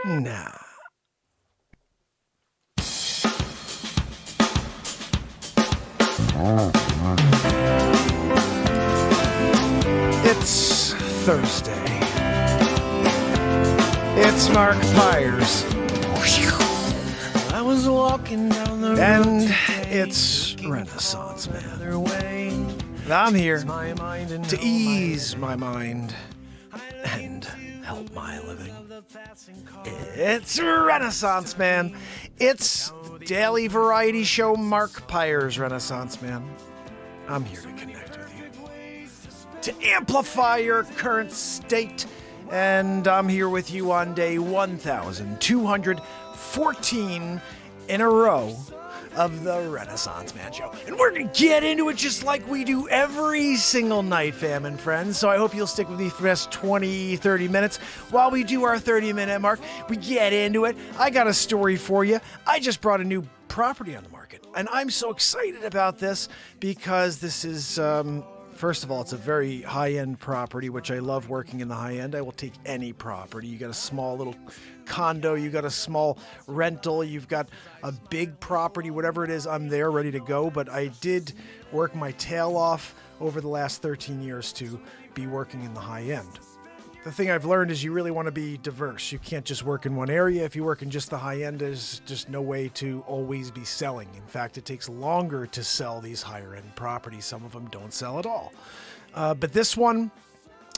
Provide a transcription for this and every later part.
Nah. It's Thursday. It's Mark Pires. I was walking down the road and it's Renaissance Man. And I'm here to ease my mind and help my living. It's Renaissance Man. It's daily variety show Mark Pires Renaissance Man. I'm here to connect with you, to amplify your current state, and I'm here with you on day 1214 in a row of the Renaissance Man Show. And we're going to get into it just like we do every single night, fam and friends. So I hope you'll stick with me for the next 20, 30 minutes while we do our 30-minute mark. We get into it. I got a story for you. I just brought a new property on the market, and I'm so excited about this because this is... First of all, it's a very high-end property, which I love working in the high-end. I will take any property. You got a small little condo, you got a small rental, you've got a big property, whatever it is, I'm there ready to go. But I did work my tail off over the last 13 years to be working in the high-end. The thing I've learned is you really want to be diverse. You can't just work in one area. If you work in just the high end, there's just no way to always be selling. In fact, it takes longer to sell these higher end properties. Some of them don't sell at all. But this one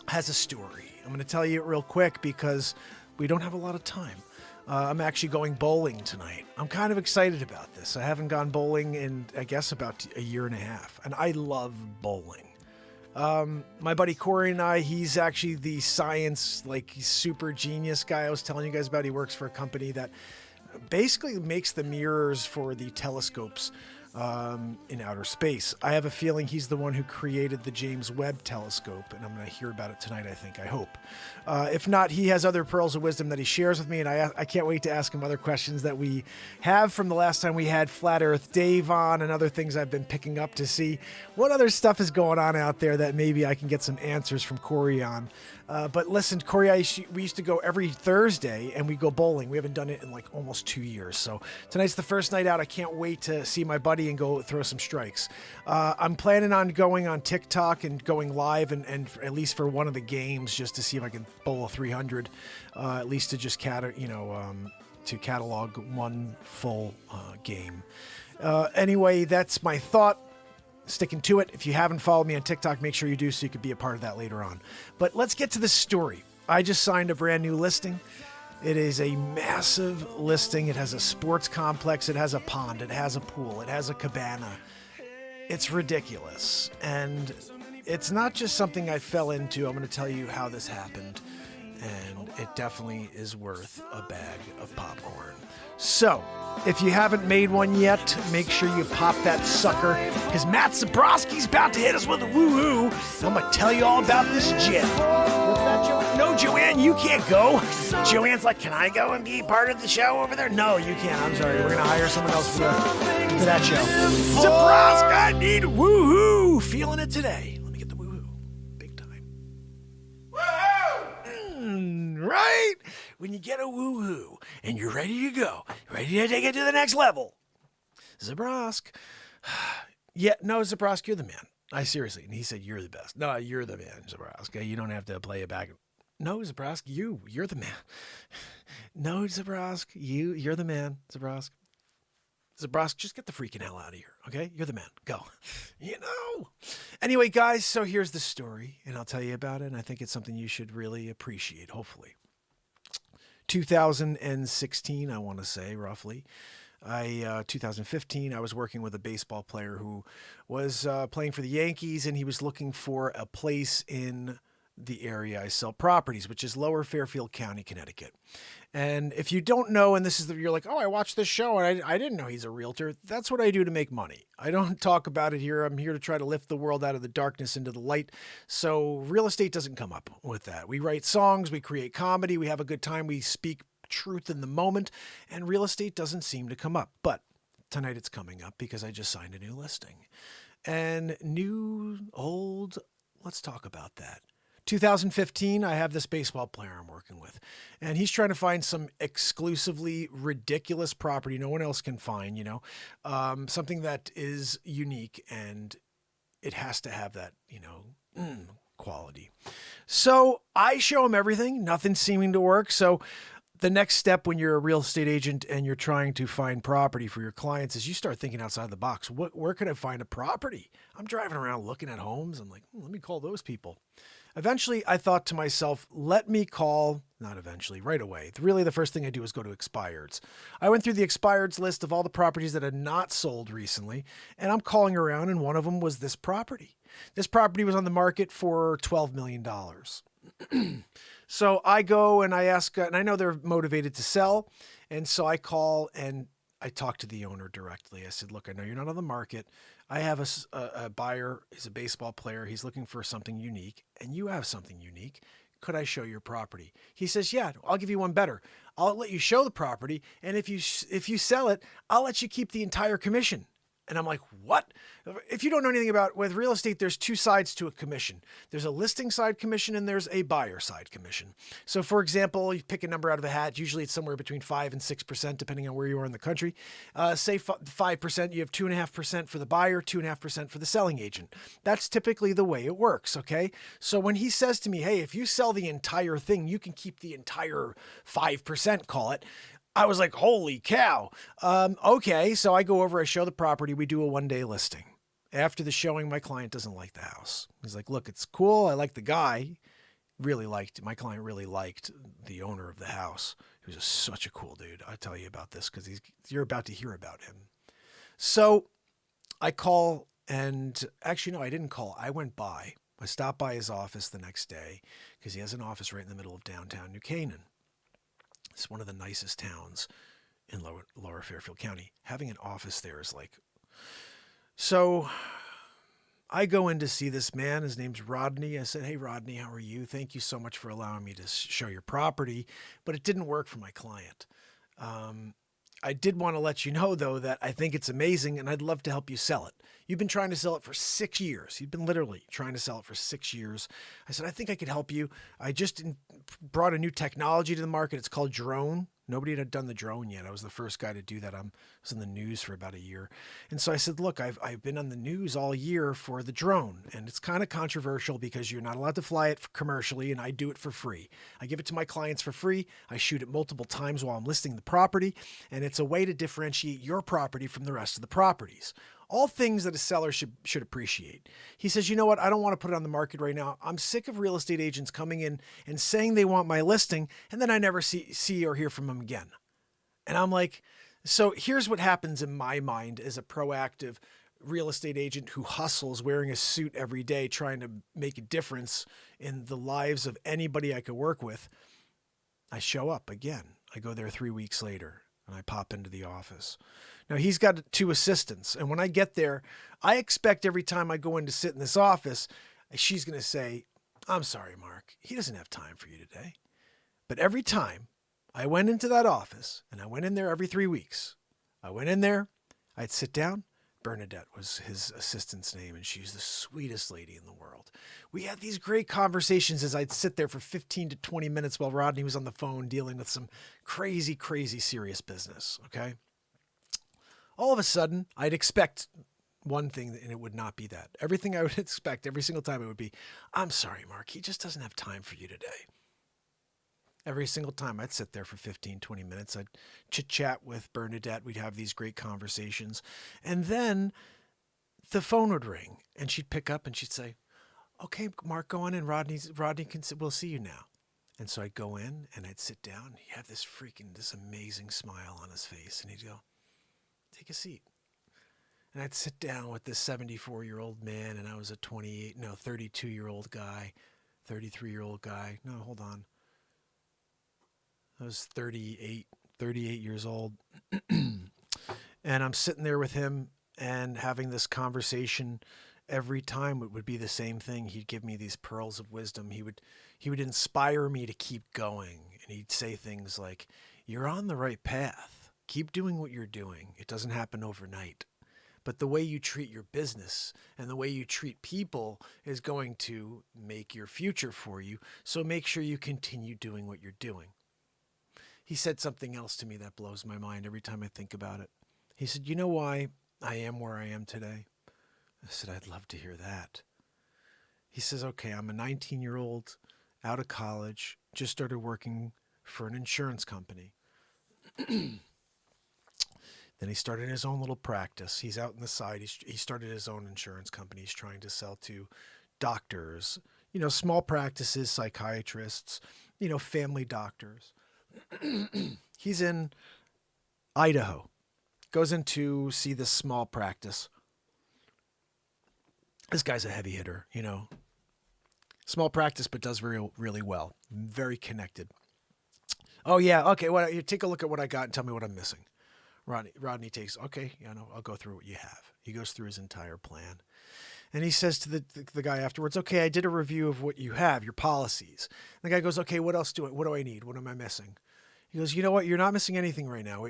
has a story. I'm going to tell you it real quick because we don't have a lot of time. I'm actually going bowling tonight. I'm kind of excited about this. I haven't gone bowling in, I guess, about a year and a half. And I love bowling. My buddy Corey and I, he's actually the science, super genius guy I was telling you guys about. He works for a company that basically makes the mirrors for the telescopes in outer space. I have a feeling he's the one who created the James Webb telescope, and I'm going to hear about it tonight, I hope. If not, he has other pearls of wisdom that he shares with me, and I can't wait to ask him other questions that we have from the last time we had Flat Earth Dave on, and other things I've been picking up to see what other stuff is going on out there that maybe I can get some answers from Corey on. But listen, Corey, we used to go every Thursday, and we go bowling. We haven't done it in almost 2 years. So tonight's the first night out. I can't wait to see my buddy and go throw some strikes. I'm planning on going on TikTok and going live and at least for one of the games just to see if I can bowl a 300, at least to just to catalog one full game. Anyway, that's my thought. Sticking to it. If you haven't followed me on TikTok, make sure you do so you could be a part of that later on. But let's get to the story. I just signed a brand new listing. It is a massive listing. It has a sports complex. It has a pond. It has a pool. It has a cabana. It's ridiculous. And it's not just something I fell into. I'm going to tell you how this happened. And it definitely is worth a bag of popcorn. So, if you haven't made one yet, make sure you pop that sucker, because Matt Zabrowski's about to hit us with a woohoo. I'm going to tell you all about this jet. What's that, Joanne? No, Joanne, you can't go. Joanne's like, can I go and be part of the show over there? No, you can't. I'm sorry. We're going to hire someone else for that show. Zabrowski, I need a woohoo. Feeling it today. Let me get the woohoo. Big time. Woohoo! Right? When you get a woohoo and you're ready to go, ready to take it to the next level. Zabrowski. Yeah, no, Zabrowski, you're the man. Seriously. And he said, you're the best. No, you're the man, Zabrowski. You don't have to play it back. No, Zabrowski, you're the man. No, Zabrowski, you're the man, Zabrowski. Zabrowski, just get the freaking hell out of here, okay? You're the man. Go. Anyway, guys, so here's the story, and I'll tell you about it, and I think it's something you should really appreciate, hopefully. 2016, I want to say, roughly. 2015, I was working with a baseball player who was playing for the Yankees, and he was looking for a place in the area I sell properties, which is Lower Fairfield County, Connecticut. And if you don't know, and you're like, oh, I watched this show and I didn't know he's a realtor. That's what I do to make money. I don't talk about it here. I'm here to try to lift the world out of the darkness into the light. So real estate doesn't come up with that. We write songs, we create comedy, we have a good time, we speak truth in the moment, and real estate doesn't seem to come up. But tonight it's coming up because I just signed a new listing. And new, old, let's talk about that. 2015, I have this baseball player I'm working with, and he's trying to find some exclusively ridiculous property no one else can find, something that is unique, and it has to have that, quality. So I show him everything, nothing seeming to work. So the next step when you're a real estate agent and you're trying to find property for your clients is you start thinking outside the box. Where could I find a property? I'm driving around looking at homes. I'm like, let me call those people. Eventually, I thought to myself, right away. Really, the first thing I do is go to expireds. I went through the expireds list of all the properties that had not sold recently, and I'm calling around, and one of them was this property. This property was on the market for $12 million. So I go and I ask, and I know they're motivated to sell. And so I call and I talk to the owner directly. I said, look, I know you're not on the market. I have a buyer. He's a baseball player. He's looking for something unique, and you have something unique. Could I show your property? He says, yeah, I'll give you one better. I'll let you show the property. And if you sell it, I'll let you keep the entire commission. And I'm like, what? If you don't know anything about with real estate, there's two sides to a commission. There's a listing side commission and there's a buyer side commission. So for example, you pick a number out of a hat. Usually it's somewhere between 5 and 6%, depending on where you are in the country. Say 5%, you have 2.5% for the buyer, 2.5% for the selling agent. That's typically the way it works. Okay. So when he says to me, hey, if you sell the entire thing, you can keep the entire 5%, call it. I was like, holy cow. Okay. So I go over, I show the property. We do a 1-day listing. After the showing, my client doesn't like the house. He's like, look, it's cool. I like the guy. My client really liked the owner of the house. He was such a cool dude. I'll tell you about this because you're about to hear about him. So I call and actually, no, I didn't call. I went by. I stopped by his office the next day because he has an office right in the middle of downtown New Canaan. It's one of the nicest towns in Lower Fairfield County. Having an office there is like... So I go in to see this man. His name's Rodney. I said, hey, Rodney, how are you? Thank you so much for allowing me to show your property. But it didn't work for my client. I did want to let you know, though, that I think it's amazing and I'd love to help you sell it. You've been trying to sell it for 6 years. You've been literally trying to sell it for 6 years. I said, I think I could help you. I just brought a new technology to the market. It's called drone. Nobody had done the drone yet. I was the first guy to do that. I was in the news for about a year. And so I said, look, I've been on the news all year for the drone. And it's kind of controversial because you're not allowed to fly it commercially, and I do it for free. I give it to my clients for free. I shoot it multiple times while I'm listing the property. And it's a way to differentiate your property from the rest of the properties. All things that a seller should appreciate. He says, you know what? I don't want to put it on the market right now. I'm sick of real estate agents coming in and saying they want my listing, and then I never see or hear from them again. And I'm like, so here's what happens in my mind as a proactive real estate agent who hustles wearing a suit every day, trying to make a difference in the lives of anybody I could work with. I show up again. I go there 3 weeks later and I pop into the office. Now, he's got 2 assistants. And when I get there, I expect every time I go in to sit in this office, she's going to say, I'm sorry, Mark, he doesn't have time for you today. But every time I went into that office, and I went in there every 3 weeks, I went in there, I'd sit down. Bernadette was his assistant's name, and she's the sweetest lady in the world. We had these great conversations as I'd sit there for 15 to 20 minutes while Rodney was on the phone dealing with some crazy, crazy serious business, okay? All of a sudden, I'd expect one thing, and it would not be that. Everything I would expect every single time, it would be, I'm sorry, Mark, he just doesn't have time for you today. Every single time I'd sit there for 15, 20 minutes. I'd chit-chat with Bernadette. We'd have these great conversations. And then the phone would ring, and she'd pick up, and she'd say, okay, Mark, go on in. Rodney we'll see you now. And so I'd go in, and I'd sit down. He'd have this amazing smile on his face, and he'd go, take a seat. And I'd sit down with this 74-year-old man, and I was a 32-year-old guy, 33-year-old guy. No, hold on. I was 38 years old. And I'm sitting there with him and having this conversation. Every time it would be the same thing. He'd give me these pearls of wisdom. He would inspire me to keep going. And he'd say things like, you're on the right path. Keep doing what you're doing. It doesn't happen overnight. but the way you treat your business and the way you treat people is going to make your future for you. So make sure you continue doing what you're doing. He said something else to me that blows my mind every time I think about it. He said, you know why I am where I am today? I said, I'd love to hear that. He says, okay, I'm a 19-year-old out of college, just started working for an insurance company. Then he started his own little practice. He's out in the side. He started his own insurance company. He's trying to sell to doctors, small practices, psychiatrists, family doctors. He's in Idaho, goes in to see this small practice. This guy's a heavy hitter, small practice, but does really well. Very connected. Oh yeah. Okay. Well, you take a look at what I got and tell me what I'm missing. Rodney takes, okay, I'll go through what you have. He goes through his entire plan. And he says to the guy afterwards, okay, I did a review of what you have, your policies. And the guy goes, okay, what do I need? What am I missing? He goes, you know what? You're not missing anything right now.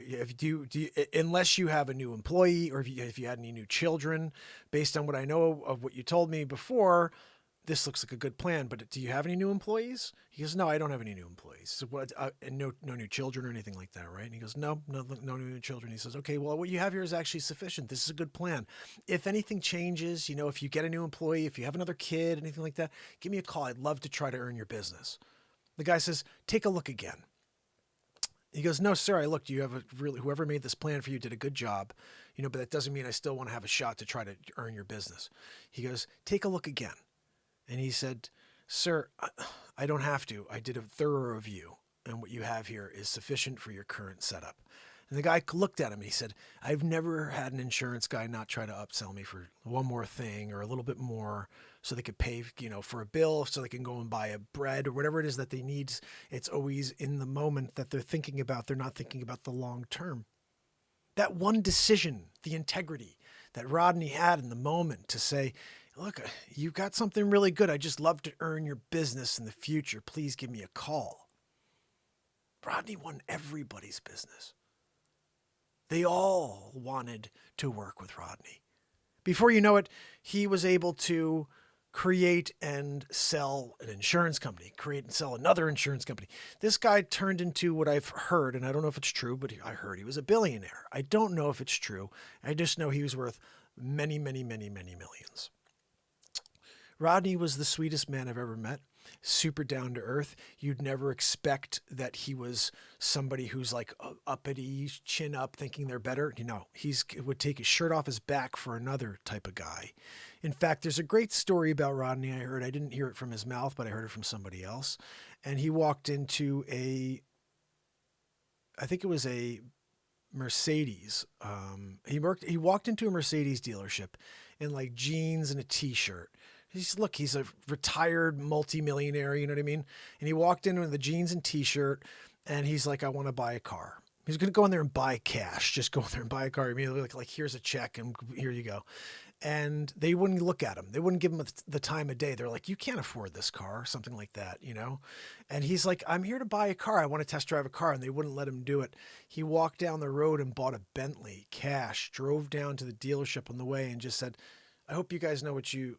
Unless you have a new employee or if you had any new children, based on what I know of what you told me before, this looks like a good plan, but do you have any new employees? He goes, no, I don't have any new employees. So what, and no new children or anything like that, right? And he goes, no new children. He says, okay, well, what you have here is actually sufficient. This is a good plan. If anything changes, if you get a new employee, if you have another kid, anything like that, give me a call. I'd love to try to earn your business. The guy says, take a look again. He goes, no, sir, I looked. You have whoever made this plan for you did a good job, but that doesn't mean I still want to have a shot to try to earn your business. He goes, take a look again. And he said, sir, I don't have to. I did a thorough review, and what you have here is sufficient for your current setup. And the guy looked at him and he said, I've never had an insurance guy not try to upsell me for one more thing or a little bit more so they could pay, for a bill, so they can go and buy a bread or whatever it is that they need. It's always in the moment that they're thinking about. They're not thinking about the long term. That one decision, the integrity that Rodney had in the moment to say, look, you've got something really good. I'd just love to earn your business in the future. Please give me a call. Rodney won everybody's business. They all wanted to work with Rodney. Before you know it, he was able to create and sell an insurance company, create and sell another insurance company. This guy turned into what I've heard, and I don't know if it's true, but I heard he was a billionaire. I don't know if it's true. I just know he was worth many, many, many, many millions. Rodney was the sweetest man I've ever met. Super down to earth. You'd never expect that he was somebody who's like uppity, chin up, thinking they're better. He would take his shirt off his back for another type of guy. In fact, there's a great story about Rodney I heard. I didn't hear it from his mouth, but I heard it from somebody else. And he walked into I think it was a Mercedes. He walked into a Mercedes dealership in like jeans and a t-shirt. He's a retired multimillionaire, you know what I mean? And he walked in with the jeans and t-shirt and he's like, I want to buy a car. He's going to go in there and buy cash. Just go in there and buy a car. Immediately like, here's a check and here you go. And they wouldn't look at him. They wouldn't give him the time of day. They're like, you can't afford this car, something like that, And he's like, I'm here to buy a car. I want to test drive a car. And they wouldn't let him do it. He walked down the road and bought a Bentley cash, drove down to the dealership on the way and just said, I hope you guys know what you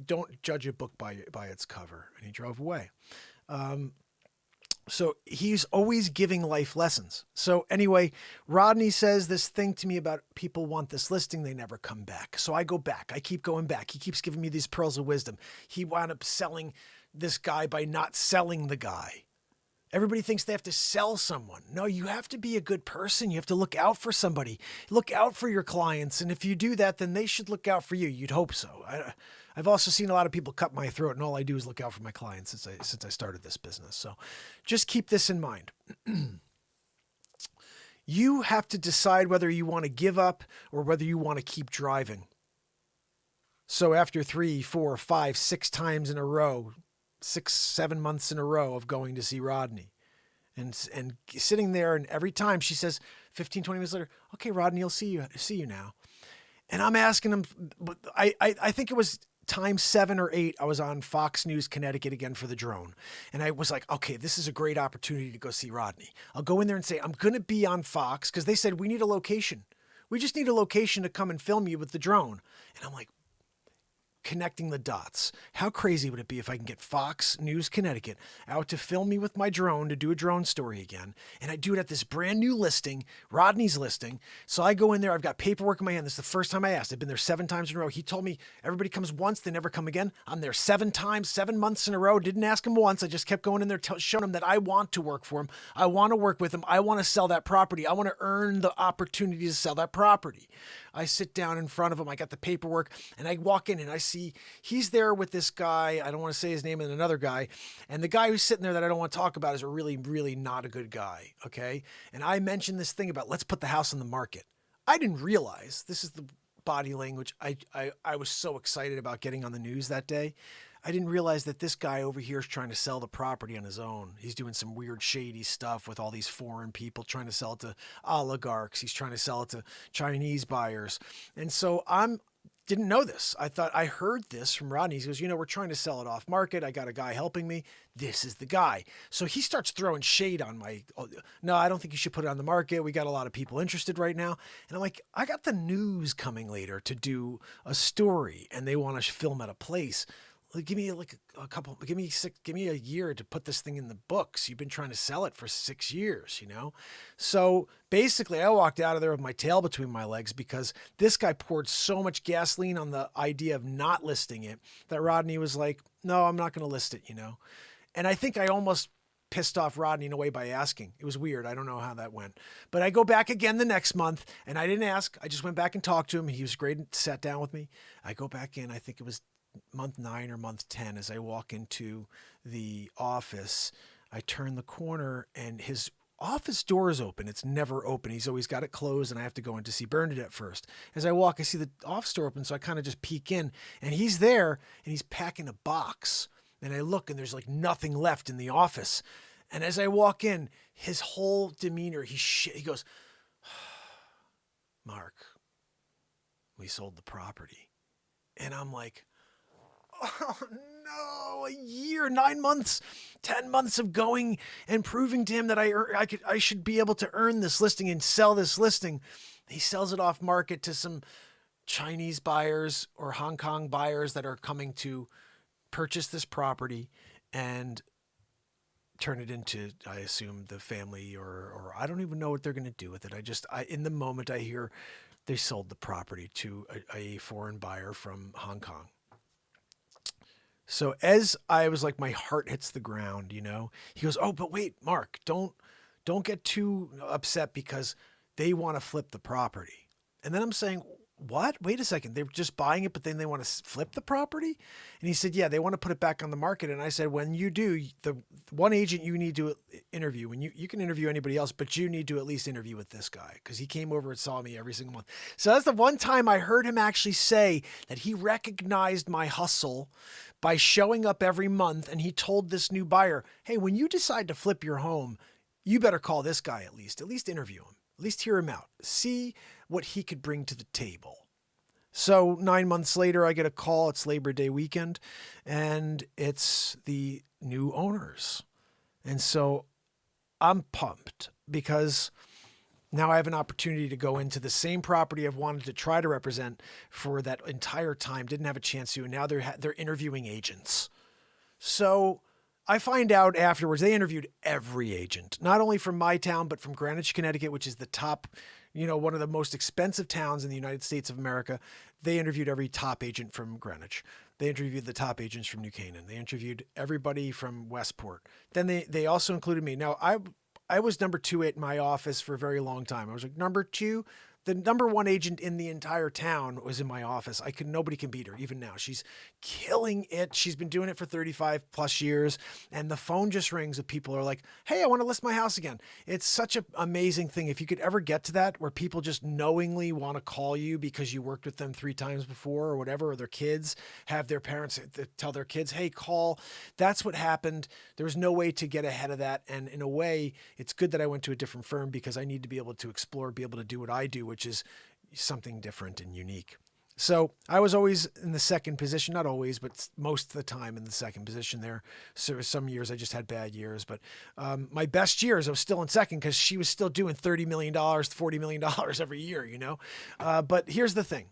don't judge a book by its cover. And he drove away. So he's always giving life lessons. So anyway, Rodney says this thing to me about people want this listing. They never come back. So I go back. I keep going back. He keeps giving me these pearls of wisdom. He wound up selling this guy by not selling the guy. Everybody thinks they have to sell someone. No, you have to be a good person. You have to look out for somebody. Look out for your clients. And if you do that, then they should look out for you. You'd hope so. I've also seen a lot of people cut my throat, and all I do is look out for my clients since I started this business. So just keep this in mind. You have to decide whether you want to give up or whether you want to keep driving. So after 3, 4, 5, 6 times in a row, 6, 7 months in a row of going to see Rodney and sitting there, and every time she says 15, 20 minutes later, okay, Rodney, I'll see you now. And I'm asking him, but I think it was time 7 or 8, I was on Fox News Connecticut again for the drone. And I was like, okay, this is a great opportunity to go see Rodney. I'll go in there and say, I'm going to be on Fox because they said, we need a location. We just need a location to come and film you with the drone. And I'm like, connecting the dots. How crazy would it be if I can get Fox News Connecticut out to film me with my drone to do a drone story again? And I do it at this brand new listing, Rodney's listing. So I go in there, I've got paperwork in my hand. This is the first time I asked. I've been there 7 times in a row. He told me everybody comes once, they never come again. I'm there 7 times, 7 months in a row. Didn't ask him once. I just kept going in there, showing him that I want to work for him. I want to work with him. I want to sell that property. I want to earn the opportunity to sell that property. I sit down in front of him. I got the paperwork and I walk in and I see he's there with this guy. I don't want to say his name, and another guy. And the guy who's sitting there that I don't want to talk about is a really, really not a good guy. Okay. And I mentioned this thing about let's put the house on the market. I didn't realize this is the body language. I was so excited about getting on the news that day. I didn't realize that this guy over here is trying to sell the property on his own. He's doing some weird, shady stuff with all these foreign people, trying to sell it to oligarchs. He's trying to sell it to Chinese buyers. And so didn't know this. I heard this from Rodney. He goes, we're trying to sell it off market. I got a guy helping me. This is the guy. So he starts throwing shade on no, I don't think you should put it on the market. We got a lot of people interested right now. And I'm like, I got the news coming later to do a story and they want to film at a place. Give me give me a year to put this thing in the books. You've been trying to sell it for 6 years, So basically I walked out of there with my tail between my legs because this guy poured so much gasoline on the idea of not listing it that Rodney was like, no, I'm not going to list it, And I think I almost pissed off Rodney in a way by asking. It was weird. I don't know how that went, but I go back again the next month and I didn't ask. I just went back and talked to him. He was great and sat down with me. I go back in, I think it was month 9 or month 10, as I walk into the office, I turn the corner and his office door is open. It's never open. He's always got it closed and I have to go in to see Bernadette first. As I walk, I see the office door open. So I kind of just peek in and he's there and he's packing a box. And I look and there's like nothing left in the office. And as I walk in, his whole demeanor, he goes, Mark, we sold the property. And I'm like, oh no, a year, 9 months, 10 months of going and proving to him that I should be able to earn this listing and sell this listing. He sells it off market to some Chinese buyers or Hong Kong buyers that are coming to purchase this property and turn it into, I assume, the family or I don't even know what they're going to do with it. In the moment I hear they sold the property to a foreign buyer from Hong Kong. So as I was like, my heart hits the ground, he goes, oh, but wait, Mark, don't get too upset because they want to flip the property. And then I'm saying, what? Wait a second. They're just buying it, but then they want to flip the property? And he said, yeah, they want to put it back on the market. And I said, when you do, the one agent you need to interview, when you can interview anybody else, but you need to at least interview with this guy because he came over and saw me every single month. So that's the one time I heard him actually say that he recognized my hustle by showing up every month. And he told this new buyer, hey, when you decide to flip your home, you better call this guy at least interview him, at least hear him out, see what he could bring to the table. So 9 months later, I get a call. It's Labor Day weekend and it's the new owners. And so I'm pumped because now I have an opportunity to go into the same property I've wanted to try to represent for that entire time. Didn't have a chance to, and now they're interviewing agents. So I find out afterwards, they interviewed every agent, not only from my town, but from Greenwich, Connecticut, which is the top, one of the most expensive towns in the United States of America. They interviewed every top agent from Greenwich. They interviewed the top agents from New Canaan. They interviewed everybody from Westport. Then they also included me. Now I was number 2 at my office for a very long time. I was like number 2. The number 1 agent in the entire town was in my office. Nobody can beat her even now. She's killing it. She's been doing it for 35 plus years. And the phone just rings and people are like, hey, I want to list my house again. It's such an amazing thing. If you could ever get to that where people just knowingly want to call you because you worked with them 3 times before or whatever, or their kids have their parents tell their kids, hey, call. That's what happened. There was no way to get ahead of that. And in a way, it's good that I went to a different firm because I need to be able to explore, be able to do what I do, which is something different and unique. So I was always in the second position, not always, but most of the time in the second position there. So some years I just had bad years, but my best years I was still in second because she was still doing $30 million, $40 million every year, you know? But here's the thing.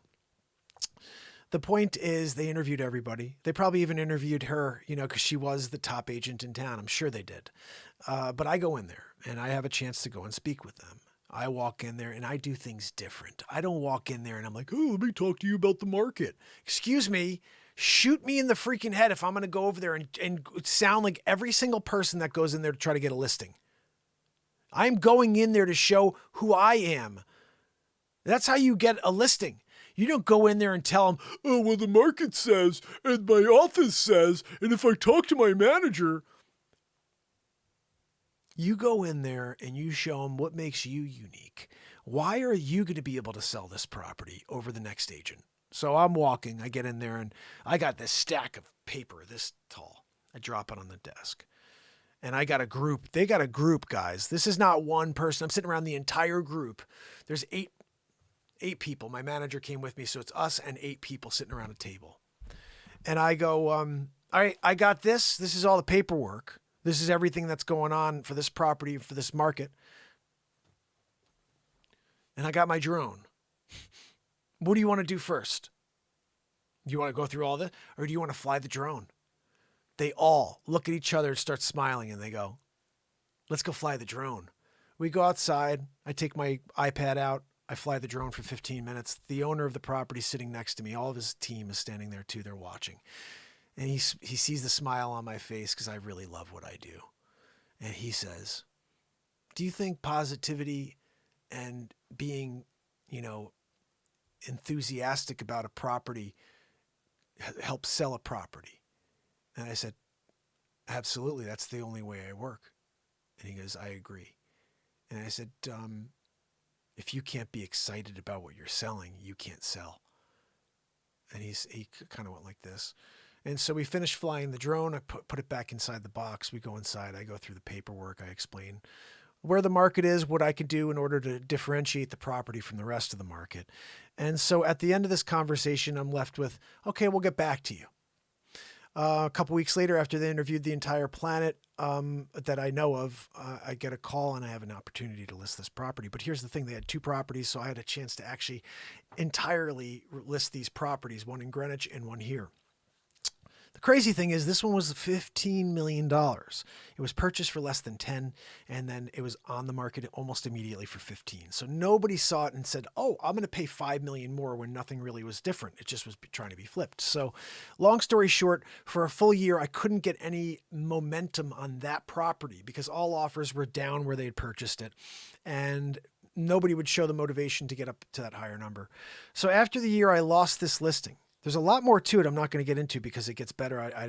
The point is they interviewed everybody. They probably even interviewed her, you know, because she was the top agent in town. I'm sure they did. But I go in there and I have a chance to go and speak with them. I walk in there and I do things different. I don't walk in there and I'm like, oh, let me talk to you about the market. Excuse me. Shoot me in the freaking head if I'm going to go over there and sound like every single person that goes in there to try to get a listing. I'm going in there to show who I am. That's how you get a listing. You don't go in there and tell them, oh, well, the market says, and my office says, and if I talk to my manager. You go in there and you show them what makes you unique. Why are you going to be able to sell this property over the next agent? So I'm walking, I get in there and I got this stack of paper this tall. I drop it on the desk. And I got a group. They got a group, guys. This is not one person. I'm sitting around the entire group. There's eight people. My manager came with me, so it's us and 8 people sitting around a table. And I go, all right, I got this. This is all the paperwork. This is everything that's going on for this property, for this market. And I got my drone. What do you want to do first? Do you want to go through all this, or do you want to fly the drone? They all look at each other and start smiling, and they go, let's go fly the drone. We go outside. I take my iPad out. I fly the drone for 15 minutes. The owner of the property is sitting next to me. All of his team is standing there too. They're watching. And he sees the smile on my face because I really love what I do. And he says, do you think positivity and being, you know, enthusiastic about a property helps sell a property? And I said, absolutely. That's the only way I work. And he goes, I agree. And I said, if you can't be excited about what you're selling, you can't sell. And he kind of went like this. And so we finished flying the drone. I put it back inside the box. We go inside. I go through the paperwork. I explain where the market is, what I could do in order to differentiate the property from the rest of the market. And so at the end of this conversation, I'm left with, okay, we'll get back to you. A couple weeks later, after they interviewed the entire planet that I know of, I get a call and I have an opportunity to list this property. But here's the thing. They had 2 properties, so I had a chance to actually entirely list these properties, one in Greenwich and one here. The crazy thing is this one was $15 million. It was purchased for less than 10, and then it was on the market almost immediately for 15. So nobody saw it and said, oh, I'm going to pay $5 million more when nothing really was different. It just was trying to be flipped. So long story short, for a full year, I couldn't get any momentum on that property because all offers were down where they had purchased it. And nobody would show the motivation to get up to that higher number. So after the year, I lost this listing. There's a lot more to it I'm not going to get into because it gets better. I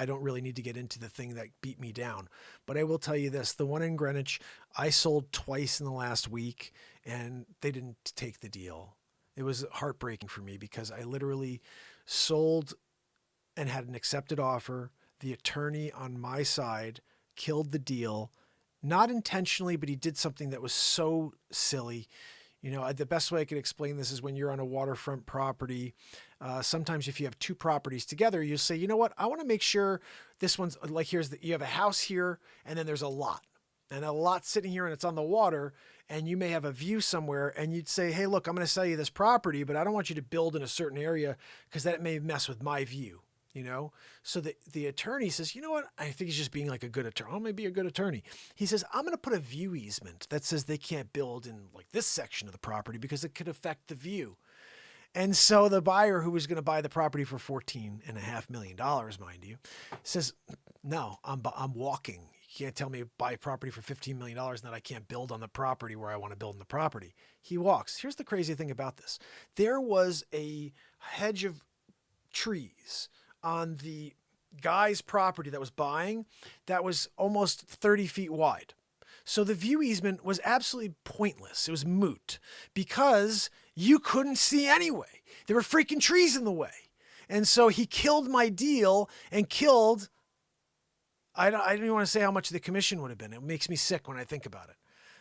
don't really need to get into the thing that beat me down. But I will tell you this, the one in Greenwich, I sold twice in the last week and they didn't take the deal. It was heartbreaking for me because I literally sold and had an accepted offer. The attorney on my side killed the deal, not intentionally, but he did something that was so silly. You know, the best way I could explain this is when you're on a waterfront property, sometimes if you have 2 properties together, you say, you know what, I want to make sure this one's like, you have a house here and then there's a lot and a lot sitting here and it's on the water and you may have a view somewhere and you'd say, hey, look, I'm going to sell you this property, but I don't want you to build in a certain area because that may mess with my view. You know, so the attorney says, you know what? I think he's just being like a good attorney. I'm going to be a good attorney. He says, I'm going to put a view easement that says they can't build in like this section of the property because it could affect the view. And so the buyer who was going to buy the property for $14.5 million, mind you, says, no, I'm walking. You can't tell me to buy property for $15 million and that I can't build on the property where I want to build in the property. He walks. Here's the crazy thing about this. There was a hedge of trees on the guy's property that was buying that was almost 30 feet wide. So the view easement was absolutely pointless. It was moot because you couldn't see anyway. There were freaking trees in the way. And so he killed my deal and killed, I don't even want to say how much the commission would have been. It makes me sick when I think about it.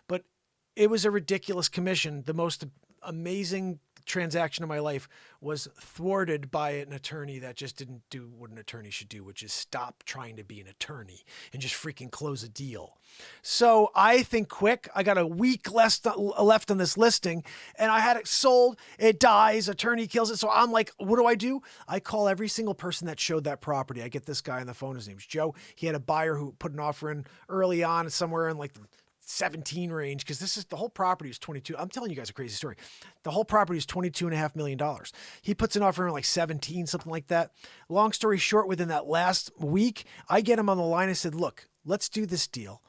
But it was a ridiculous commission, the most amazing transaction of my life was thwarted by an attorney that just didn't do what an attorney should do, which is stop trying to be an attorney and just freaking close a deal. So I think quick. I got a week left on this listing, and I had it sold. It dies. Attorney kills it. So I'm like, what do? I call every single person that showed that property. I get this guy on the phone. His name's Joe. He had a buyer who put an offer in early on, somewhere in like the 17 range, because the whole property is 22. I'm telling you guys a crazy story. The whole property is $22.5 million. He puts an offer in like 17, something like that. Long story short, within that last week, I get him on the line. I said, look, let's do this deal.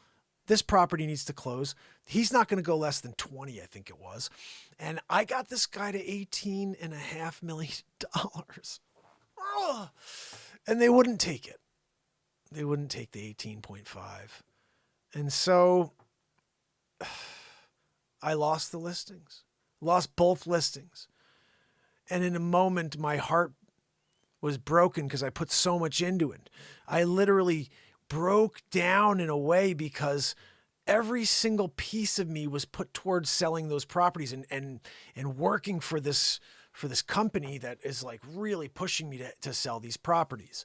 This property needs to close. He's not going to go less than 20, I think it was. And I got this guy to $18.5 million. Oh, and they wouldn't take it. They wouldn't take the 18.5. And so I lost the listings, lost both listings. And in a moment, my heart was broken because I put so much into it. I literally broke down in a way because every single piece of me was put towards selling those properties and working for this company that is like really pushing me to sell these properties.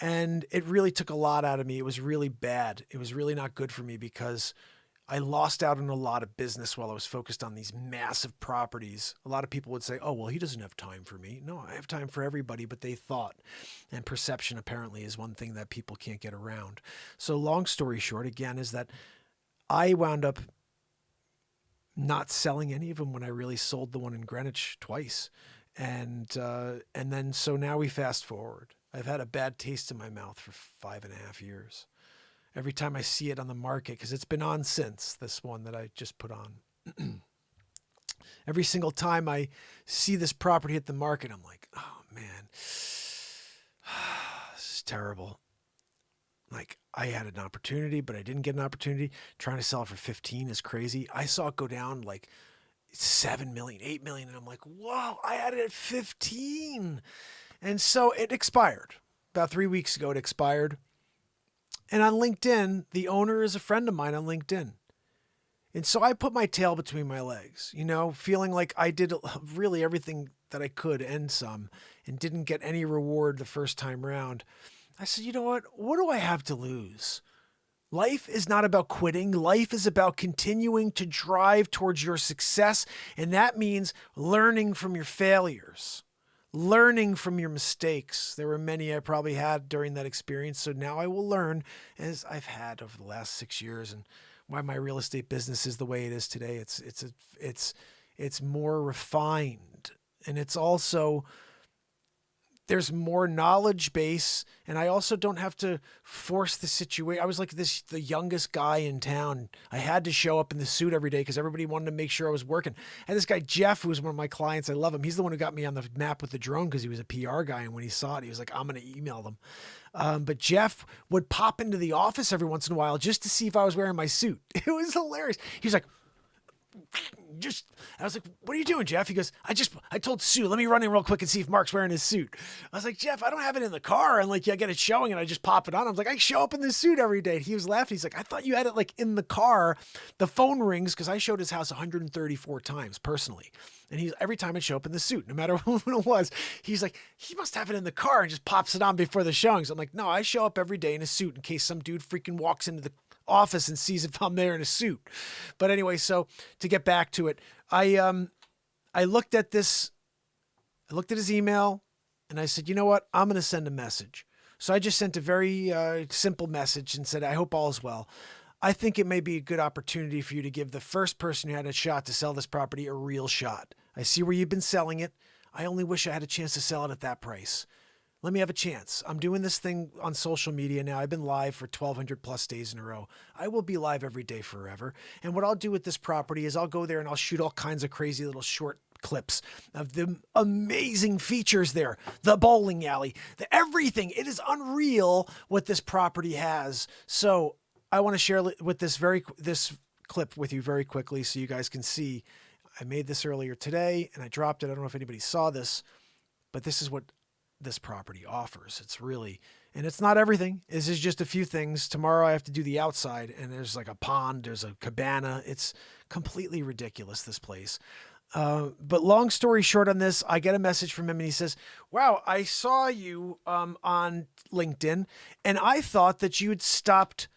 And it really took a lot out of me. It was really bad. It was really not good for me because I lost out on a lot of business while I was focused on these massive properties. A lot of people would say, oh, well, he doesn't have time for me. No, I have time for everybody, but they thought. And perception apparently is one thing that people can't get around. So long story short, again, is that I wound up not selling any of them when I really sold the one in Greenwich twice. And then, so now we fast forward. I've had a bad taste in my mouth for 5.5 years. Every time I see it on the market, because it's been on since this one that I just put on. Every single time I see this property hit the market, I'm like, oh man, this is terrible. Like I had an opportunity, but I didn't get an opportunity. Trying to sell it for 15 is crazy. I saw it go down like 7 million, 8 million. And I'm like, whoa, I had it at 15. And so it expired. About 3 weeks ago, it expired. And on LinkedIn, the owner is a friend of mine on LinkedIn. And so I put my tail between my legs, feeling like I did really everything that I could and some, and didn't get any reward the first time around. I said, you know what do I have to lose? Life is not about quitting. Life is about continuing to drive towards your success. And that means learning from your failures. Learning from your mistakes. There were many I probably had during that experience. So now I will learn, as I've had over the last 6 years, and why my real estate business is the way it is today. It's more refined, and it's also, there's more knowledge base, and I also don't have to force the situation. I was like the youngest guy in town. I had to show up in the suit every day because everybody wanted to make sure I was working. And this guy, Jeff, who was one of my clients, I love him. He's the one who got me on the map with the drone because he was a PR guy. And when he saw it, he was like, I'm going to email them. But Jeff would pop into the office every once in a while just to see if I was wearing my suit. It was hilarious. He was like, I was like, what are you doing, Jeff? He goes, I told Sue, let me run in real quick and see if Mark's wearing his suit. I was like, Jeff, I don't have it in the car. And like, I get it showing and I just pop it on. I was like, I show up in this suit every day. And he was laughing. He's like, I thought you had it like in the car. The phone rings because I showed his house 134 times personally. And every time I'd show up in the suit, no matter when it was, he's like, he must have it in the car and just pops it on before the showings. I'm like, no, I show up every day in a suit in case some dude freaking walks into the office and sees if I'm there in a suit. But anyway, so to get back to it, I looked at his email and I said, you know what? I'm going to send a message. So I just sent a very simple message and said, I hope all is well. I think it may be a good opportunity for you to give the first person who had a shot to sell this property a real shot. I see where you've been selling it. I only wish I had a chance to sell it at that price. Let me have a chance. I'm doing this thing on social media now. I've been live for 1,200 plus days in a row. I will be live every day forever. And what I'll do with this property is I'll go there and I'll shoot all kinds of crazy little short clips of the amazing features there. The bowling alley, everything. It is unreal what this property has. So I want to share with this clip with you very quickly so you guys can see. I made this earlier today and I dropped it. I don't know if anybody saw this, but this is what this property offers. It's really, and it's not everything. This is just a few things. Tomorrow I have to do the outside and there's like a pond, there's a cabana. It's completely ridiculous, this place. But long story short on this, I get a message from him and he says, wow, I saw you on LinkedIn and I thought that you'd stopped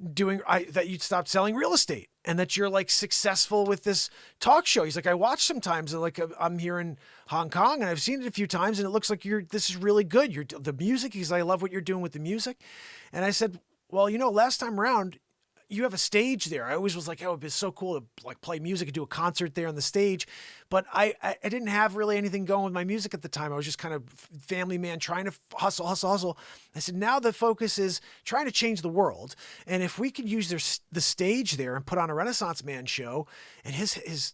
selling real estate and that you're like successful with this talk show. He's like, I watch sometimes and like I'm here in Hong Kong and I've seen it a few times and it looks like this is really good. The music, I love what you're doing with the music. And I said, well, last time around, you have a stage there. I always was like, oh, it'd be so cool to like play music and do a concert there on the stage. But I didn't have really anything going with my music at the time. I was just kind of family man trying to hustle. I said, now the focus is trying to change the world. And if we could use the stage there and put on a Renaissance Man show and his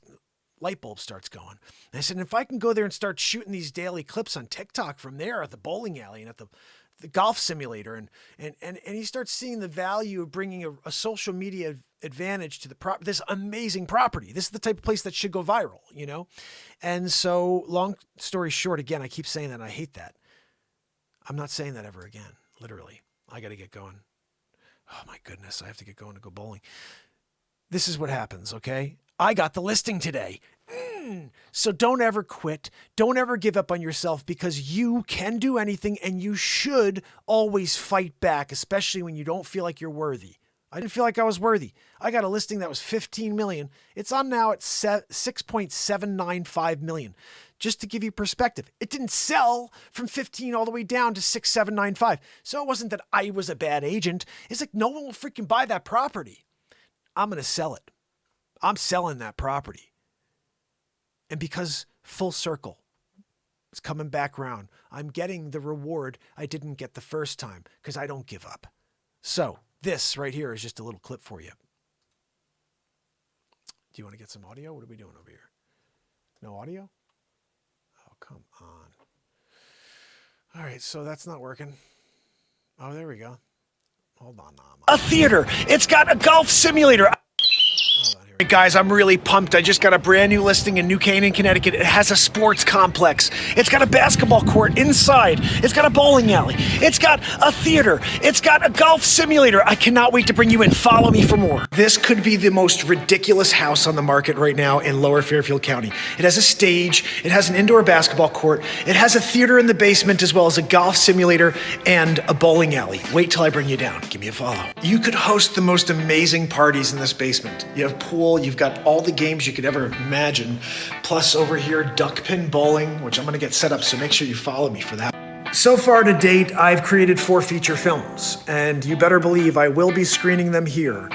light bulb starts going. And I said, if I can go there and start shooting these daily clips on TikTok from there at the bowling alley and at the golf simulator and he starts seeing the value of bringing a social media advantage to this amazing property. This is the type of place that should go viral, And so long story short, again, I keep saying that and I hate that. I'm not saying that ever again. Literally, I got to get going. Oh my goodness. I have to get going to go bowling. This is what happens. Okay. I got the listing today. So don't ever quit. Don't ever give up on yourself because you can do anything and you should always fight back, especially when you don't feel like you're worthy. I didn't feel like I was worthy. I got a listing that was 15 million. It's on now at 6.795 million. Just to give you perspective, it didn't sell from 15 all the way down to 6.795. So it wasn't that I was a bad agent. It's like no one will freaking buy that property. I'm going to sell it. I'm selling that property. And because full circle, it's coming back around. I'm getting the reward I didn't get the first time because I don't give up. So this right here is just a little clip for you. Do you want to get some audio? What are we doing over here? No audio? Oh, come on. All right, so that's not working. Oh, there we go. Hold on. A theater. It's got a golf simulator. Hey guys, I'm really pumped. I just got a brand new listing in New Canaan, Connecticut. It has a sports complex. It's got a basketball court inside. It's got a bowling alley. It's got a theater. It's got a golf simulator. I cannot wait to bring you in. Follow me for more. This could be the most ridiculous house on the market right now in Lower Fairfield County. It has a stage. It has an indoor basketball court. It has a theater in the basement as well as a golf simulator and a bowling alley. Wait till I bring you down. Give me a follow. You could host the most amazing parties in this basement. You have pool. You've got all the games you could ever imagine. Plus over here, duck pin bowling, which I'm going to get set up. So make sure you follow me for that. So far to date, I've created 4 feature films, and you better believe I will be screening them here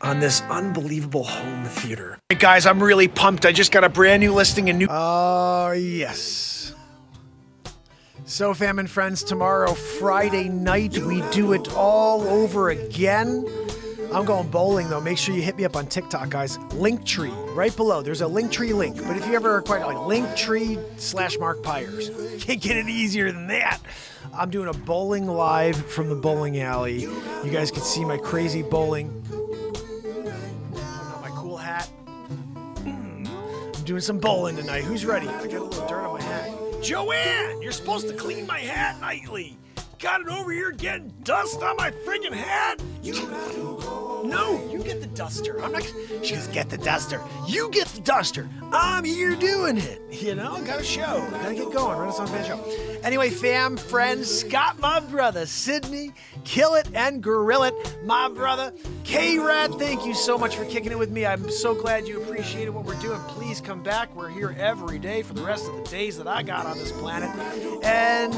on this unbelievable home theater. Hey guys, I'm really pumped. I just got a brand new listing in New... Oh, yes. So fam and friends, tomorrow, Friday night, we do it all over again. I'm going bowling though. Make sure you hit me up on TikTok, guys. Linktree, right below. There's a Linktree link. But if you ever require like Linktree/markpires, can't get it easier than that. I'm doing a bowling live from the bowling alley. You guys can see my crazy bowling. My cool hat. I'm doing some bowling tonight. Who's ready? I got a little dirt on my hat. Joanne, you're supposed to clean my hat nightly. Got it over here getting dust on my freaking hat. No, you get the duster. I'm not. She goes, get the duster. You get the duster. I'm here doing it. Got a show. Gotta get going. Renaissance Man show. Anyway, fam, friends, Scott, my brother, Sydney, Kill It and Grill It, my brother, K-Rat, thank you so much for kicking it with me. I'm so glad you appreciated what we're doing. Please come back. We're here every day for the rest of the days that I got on this planet. And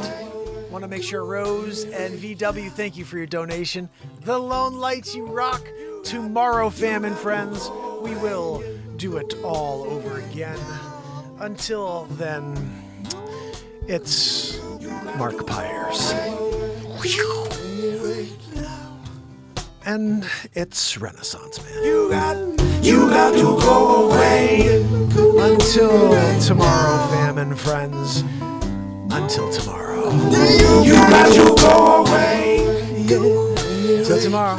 want to make sure Rose and VW, thank you for your donation. The Lone Lights, you rock. Tomorrow, fam and friends, we will do it all over again. Until then, it's Mark Pires. And it's Renaissance Man. You got to go away. Until tomorrow, fam and friends. Until tomorrow. You got to go away. Till tomorrow.